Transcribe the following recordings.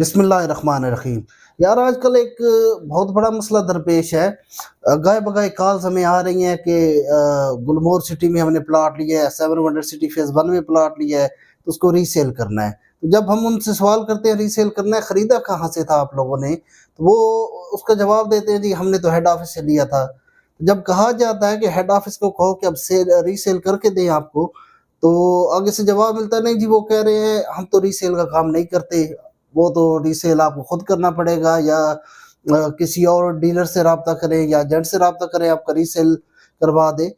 बिस्मिल्लाहिर्रहमानिर्रहीम। यार आजकल एक बहुत बड़ा मसला दरपेश है। गाय बगाए कॉल्स हमें आ रही हैं कि गुलमोहर सिटी में हमने प्लॉट लिया है, सेवन वंडर सिटी फेज़ 1 में प्लॉट लिया है, तो उसको रीसेल करना है। तो जब हम उनसे सवाल करते हैं रीसेल करना है, खरीदा कहाँ से था आप लोगों ने? तो वो उसका जवाब देते हैं जी हमने तो हेड ऑफिस से लिया था। जब कहा जाता है कि हेड ऑफिस को कहो कि अब सेल रीसेल करके दें आपको, तो आगे से जवाब मिलता है नहीं जी वो कह रहे हैं हम तो रीसेल का काम नहीं करते, वो तो रीसेल आपको खुद करना पड़ेगा या किसी और डीलर से राब्ता करें या एजेंट से राब्ता करें आपका रीसेल करवा दे।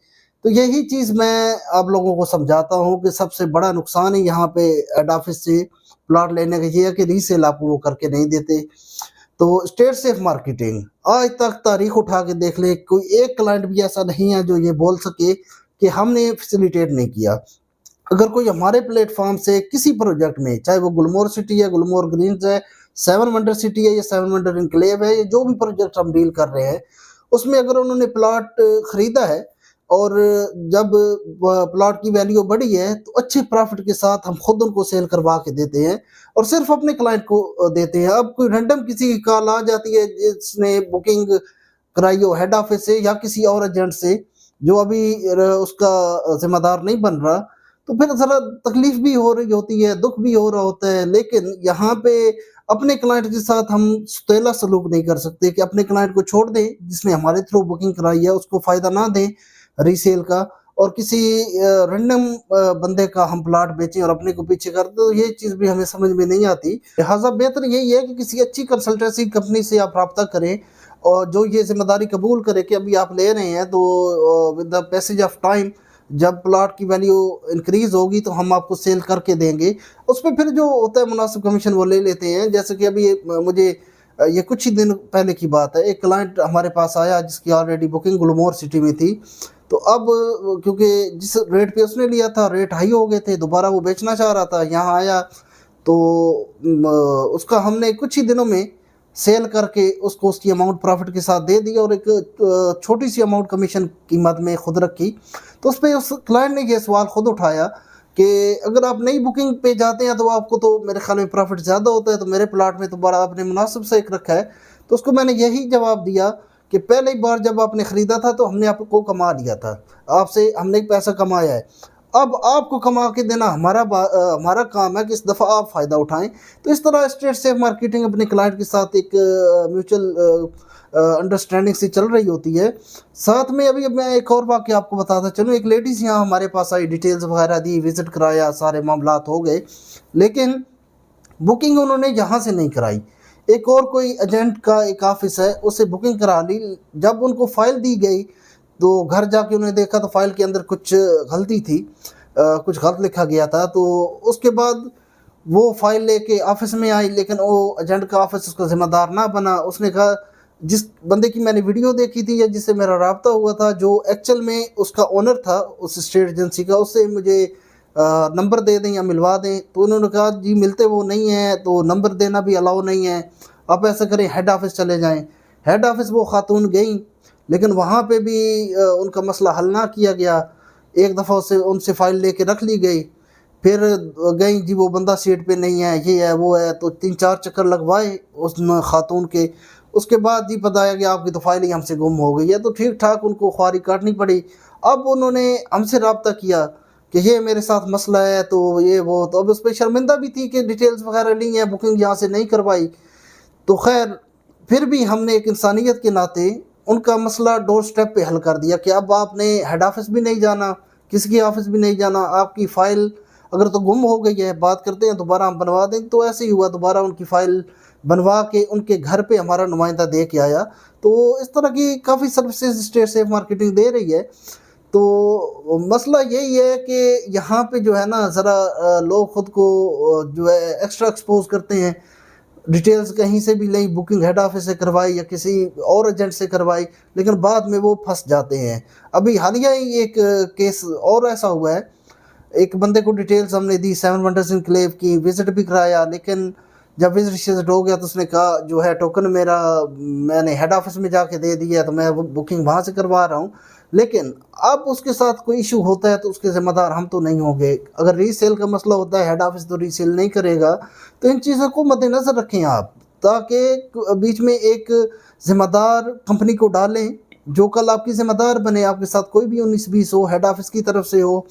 तो यही चीज़ मैं आप लोगों को समझाता हूँ कि सबसे बड़ा नुकसान ही यहाँ पे हेड ऑफिस से प्लॉट लेने का ये है कि रीसेल आपको वो करके नहीं देते। तो स्टेट सेफ मार्केटिंग आज तक तारीख उठा के देख ले, कोई एक क्लाइंट भी ऐसा नहीं है जो ये बोल सके कि हमने फैसिलिटेट नहीं किया। अगर कोई हमारे प्लेटफॉर्म से किसी प्रोजेक्ट में, चाहे वो गुलमोहर सिटी है, गुलमोहर ग्रीन्स है, सेवन वंडर सिटी है या सेवन वंडर इनक्लेव है, या जो भी प्रोजेक्ट हम डील कर रहे हैं, उसमें अगर उन्होंने प्लॉट खरीदा है और जब प्लॉट की वैल्यू बढ़ी है तो अच्छे प्रॉफिट के साथ हम खुद उनको सेल करवा के देते हैं और सिर्फ अपने क्लाइंट को देते हैं। अब कोई रैंडम किसी की कॉल आ जाती है जिसने बुकिंग कराई हो हेड ऑफिस से या किसी और एजेंट से जो अभी उसका जिम्मेदार नहीं बन रहा, तो फिर ज़रा तकलीफ भी हो रही होती है, दुख भी हो रहा होता है। लेकिन यहाँ पे अपने क्लाइंट के साथ हम सुतेला सलूक नहीं कर सकते कि अपने क्लाइंट को छोड़ दें जिसने हमारे थ्रू बुकिंग कराई है, उसको फ़ायदा ना दें रीसेल का और किसी रैंडम बंदे का हम प्लॉट बेचें और अपने को पीछे कर दें, तो ये चीज़ भी हमें समझ में नहीं आती। लिहाज़ा बेहतर यही है कि किसी अच्छी कंसल्टेंसी कंपनी से आप राब्ता करें और जो ये ज़िम्मेदारी कबूल करे कि अभी आप ले रहे हैं, तो with the passage of time जब प्लॉट की वैल्यू इंक्रीज़ होगी तो हम आपको सेल करके देंगे। उसपे फिर जो होता है मुनासिब कमीशन वो ले लेते हैं। जैसे कि अभी मुझे ये कुछ ही दिन पहले की बात है, एक क्लाइंट हमारे पास आया जिसकी ऑलरेडी बुकिंग गुलमोहर सिटी में थी। तो अब क्योंकि जिस रेट पे उसने लिया था रेट हाई हो गए थे, दोबारा वो बेचना चाह रहा था, यहाँ आया तो उसका हमने कुछ ही दिनों में सेल करके उसको उसकी अमाउंट प्रॉफिट के साथ दे दी और एक छोटी सी अमाउंट कमीशन कीमत में खुद रखी। तो उस पे उस क्लाइंट ने ये सवाल खुद उठाया कि अगर आप नई बुकिंग पे जाते हैं तो आपको तो मेरे ख्याल में प्रॉफिट ज़्यादा होता है, तो मेरे प्लाट में तो बड़ा आपने मुनासिब से एक रखा है। तो उसको मैंने यही जवाब दिया कि पहली बार जब आपने ख़रीदा था तो हमने आपको कमा लिया था, आपसे हमने पैसा कमाया है, अब आपको कमा के देना हमारा काम है कि इस दफ़ा आप फ़ायदा उठाएं। तो इस तरह स्टेट सेफ मार्केटिंग अपने क्लाइंट के साथ एक म्यूचुअल अंडरस्टैंडिंग से चल रही होती है। साथ में अभी अब मैं एक और वाक़या आपको बताता चलूँ। एक लेडीज़ यहाँ हमारे पास आई, डिटेल्स वगैरह दी, विज़िट कराया, सारे मामलात हो गए, लेकिन बुकिंग उन्होंने यहाँ से नहीं कराई। एक और कोई एजेंट का एक ऑफिस है, उससे बुकिंग करा ली। जब उनको फ़ाइल दी गई तो घर जाके उन्होंने देखा तो फ़ाइल के अंदर कुछ गलती थी, कुछ गलत लिखा गया था। तो उसके बाद वो फ़ाइल लेके ऑफिस में आई, लेकिन वो एजेंट का ऑफिस उसका ज़िम्मेदार ना बना। उसने कहा जिस बंदे की मैंने वीडियो देखी थी या जिससे मेरा राब्ता हुआ था, जो एक्चुअल में उसका ओनर था उस स्टेट एजेंसी का, उससे मुझे नंबर दे दें या मिलवा दें। तो उन्होंने कहा जी मिलते वो नहीं हैं, तो नंबर देना भी अलाउ नहीं है, आप ऐसा करें हेड ऑफिस चले जाएं। हेड ऑफिस वो खातून गई, लेकिन वहाँ पे भी उनका मसला हल ना किया गया। एक दफ़ा उनसे फ़ाइल लेके रख ली गई, फिर गई जी वो बंदा सीट पे नहीं है, ये है वो है, तो 3-4 चक्कर लगवाए उस खातून के। उसके बाद जी पता आया कि आपकी तो फाइल ही हमसे गुम हो गई है। तो ठीक ठाक उनको ख्वारी काटनी पड़ी। अब उन्होंने हमसे रब्ता किया कि ये मेरे साथ मसला है, तो ये वो, तो अब उस पर शर्मिंदा भी थी कि डिटेल्स वगैरह ली हैं, बुकिंग यहाँ से नहीं करवाई। तो खैर फिर भी हमने एक इंसानियत के नाते उनका मसला डोर स्टेप पे हल कर दिया कि अब आपने हेड ऑफिस भी नहीं जाना, किसी के ऑफिस भी नहीं जाना, आपकी फ़ाइल अगर तो गुम हो गई है, बात करते हैं दोबारा हम बनवा दें। तो ऐसे ही हुआ, दोबारा उनकी फ़ाइल बनवा के उनके घर पे हमारा नुमाइंदा दे के आया। तो इस तरह की काफ़ी सर्विसेज स्टेट सेफ मार्केटिंग दे रही है। तो मसला यही है कि यहाँ पे जो है ना ज़रा लोग ख़ुद को जो है एक्स्ट्रा एक्सपोज करते हैं, डिटेल्स कहीं से भी नहीं, बुकिंग हेड ऑफिस से करवाई या किसी और एजेंट से करवाई, लेकिन बाद में वो फंस जाते हैं। अभी हालिया ही एक केस और ऐसा हुआ है, एक बंदे को डिटेल्स हमने दी सेवन वंडर्स इनक्लेव की, विज़िट भी कराया, लेकिन जब विज़िट हो गया तो उसने कहा जो है टोकन मेरा मैंने हेड ऑफिस में जाके दे दिया, तो मैं वो बुकिंग वहाँ से करवा रहा हूँ। लेकिन अब उसके साथ कोई इशू होता है तो उसके ज़िम्मेदार हम तो नहीं होंगे। अगर रीसेल का मसला होता है, हेड ऑफ़िस तो रीसेल नहीं करेगा। तो इन चीज़ों को मद्देनज़र रखें आप, ताकि बीच में एक ज़िम्मेदार कंपनी को डालें, जो कल आपकी ज़िम्मेदार बने। आपके साथ कोई भी 19-20 हो, हेड ऑफ़िस की तरफ से हो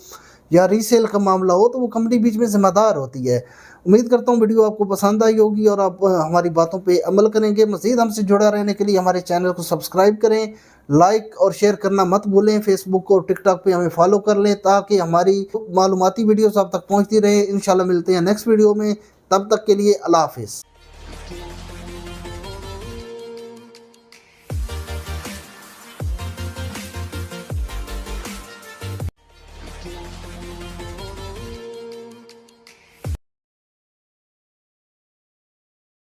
या रीसेल का मामला हो, तो वो कंपनी बीच में ज़िम्मेदार होती है। उम्मीद करता हूँ वीडियो आपको पसंद आई होगी और आप हमारी बातों पे अमल करेंगे। मज़ीद हमसे जुड़ा रहने के लिए हमारे चैनल को सब्सक्राइब करें, लाइक और शेयर करना मत भूलें। फेसबुक और टिकटॉक पे हमें फॉलो कर लें, ताकि हमारी मालूमाती वीडियोस आप तक पहुँचती रहे। इंशाल्लाह मिलते हैं नेक्स्ट वीडियो में, तब तक के लिए अल्लाह हाफ़िज़।